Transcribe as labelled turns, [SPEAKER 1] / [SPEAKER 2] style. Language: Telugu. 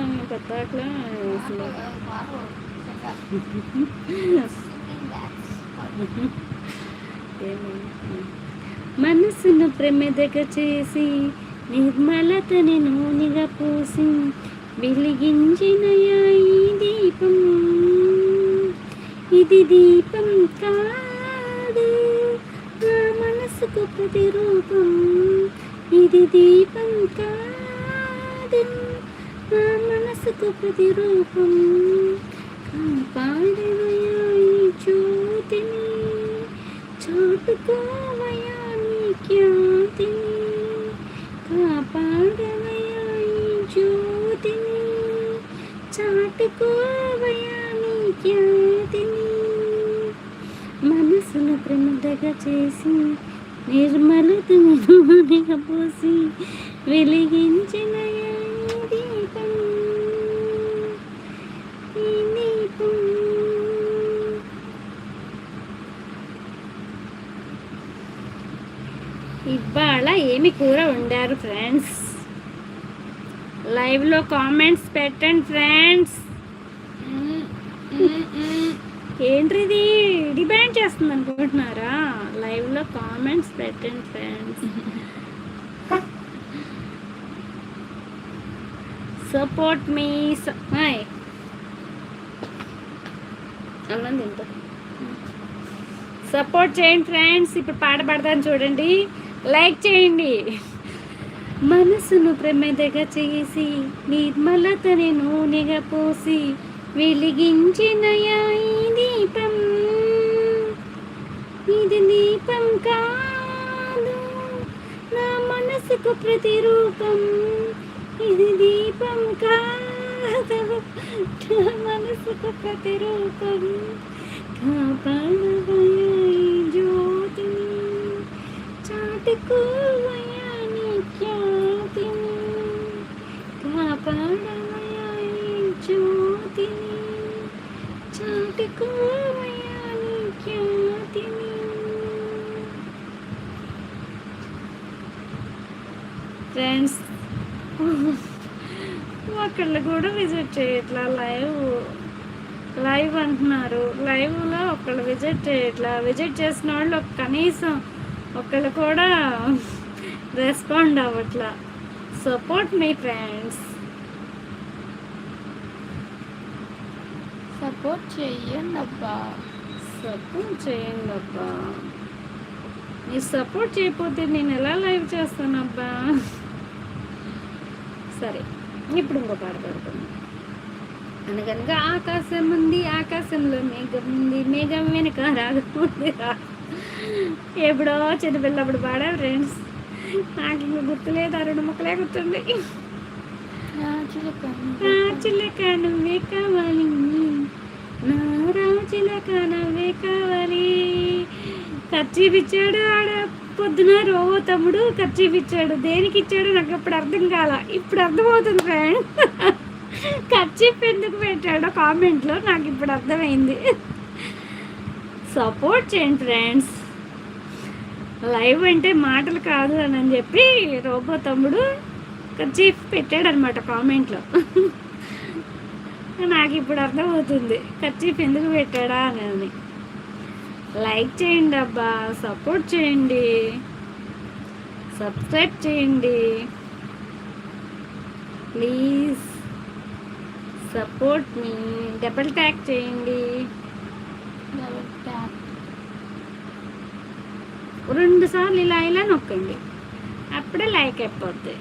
[SPEAKER 1] ఆకులు కొత్త ఆకులు మనసును ప్రమెదక చేసి నిర్మలతని నూనెగా పూసి వెలిగించిన ఈ దీపం ఇది దీపం కాదు నా మనసుకు ప్రతిరూపం ఇది దీపం కాదు నా మనసుకు ప్రతిరూపం కాపాడవయా ఈ జ్యోతిని చాటుకోవయా నీ ఖ్యాతిని కాపాడవయా ఈ జ్యోతిని చాటుకోవయా నీ ఖ్యాతిని మనసును ప్రముదగా చేసి నిర్మలతని నూనెగా పోసి వెలిగించిన ఈ దీపం ఈ దీపం. ఇవాళ ఏమి కూర వండారు ఫ్రెండ్స్? లైవ్లో కామెంట్స్ పెట్టండి ఫ్రెండ్స్. ఏంటిది డిమాండ్ చేస్తుంది అనుకుంటున్నారా? లైవ్లో కామెంట్స్ పెట్టండి ఫ్రెండ్స్. సపోర్ట్ మీ అన్నం తింటా. సపోర్ట్ చేయండి ఫ్రెండ్స్. ఇప్పుడు పాట పాడతాను చూడండి, లైక్ చేయండి. మనసును ప్రమెదగా చేసి నిర్మలతని నూనెగా పోసి వెలిగించిన ఈ దీపం ఇది దీపం కాదు నా మనసుకు ప్రతిరూపం ఇది దీపం కాదు నా మనసుకు ప్రతిరూపం కాపాడవయా ఈ జ్యోతిని చాటుకోవయా నీ ఖ్యాతిని కాపాడవయా ఈ జ్యోతిని చాటుకోవయా నీ ఖ్యాతిని. ఫ్రెండ్స్ ఒకళ్ళు కూడా విజిట్ చేయట్లా, లైవ్ అంటున్నారు. లైవ్లో ఒకళ్ళు విజిట్ చేయట్లా. విజిట్ చేసిన వాళ్ళు కనీసం ఒకళ్ళు కూడా రెస్పాండ్ అవ్వట్లా. సపోర్ట్ మీ ఫ్రెండ్స్.
[SPEAKER 2] సపోర్ట్ చేయండి అబ్బా,
[SPEAKER 1] సపోర్ట్ చేయండి అబ్బా. మీరు సపోర్ట్ చేయకపోతే నేను ఎలా లైవ్ చేస్తానబ్బా? సరే, ఇప్పుడు ఇంకో పాట పాడుతున్నాను. అనగనగా ఆకాశం ఉంది, ఆకాశంలో మేఘం ఉంది, మేఘం వెనుక రాగముంది రా. ఎప్పుడో చిన్నపిల్లప్పుడు పాడా ఫ్రెండ్స్. నాకు ఇంక గుర్తులేదు, ఆ 2 ముక్కలే గుర్తుంది. రాజులక నువ్వే కావాలి, నా రాజులక నువ్వే కావాలి. ఖర్చీఫ్ ఇచ్చాడు ఆడ పొద్దున రోవో తమ్ముడు. ఖర్చీఫ్ ఇచ్చాడు, దేనికి ఇచ్చాడు నాకు ఇప్పుడు అర్థం కాల. ఇప్పుడు అర్థమవుతుంది ఫ్రెండ్. ఖర్చీఫ్ ఎందుకు పెట్టాడో కామెంట్లో నాకు ఇప్పుడు అర్థమైంది. సపోర్ట్ చేయండి ఫ్రెండ్స్. లైవ్ అంటే మాటలు కాదు అని చెప్పి రోబో తమ్ముడు ఖర్చీఫ్ పెట్టాడనమాట కామెంట్లో. నాకు ఇప్పుడు అర్థమవుతుంది ఖర్చీఫ్ ఎందుకు పెట్టాడా అని. లైక్ చేయండి అబ్బా, సపోర్ట్ చేయండి, సబ్స్క్రైబ్ చేయండి please. Support me. Double tag చేయండి, 2 సార్లు ఇలా ఇలా నొక్కండి, అప్పుడే లైక్ అయిపోద్ది.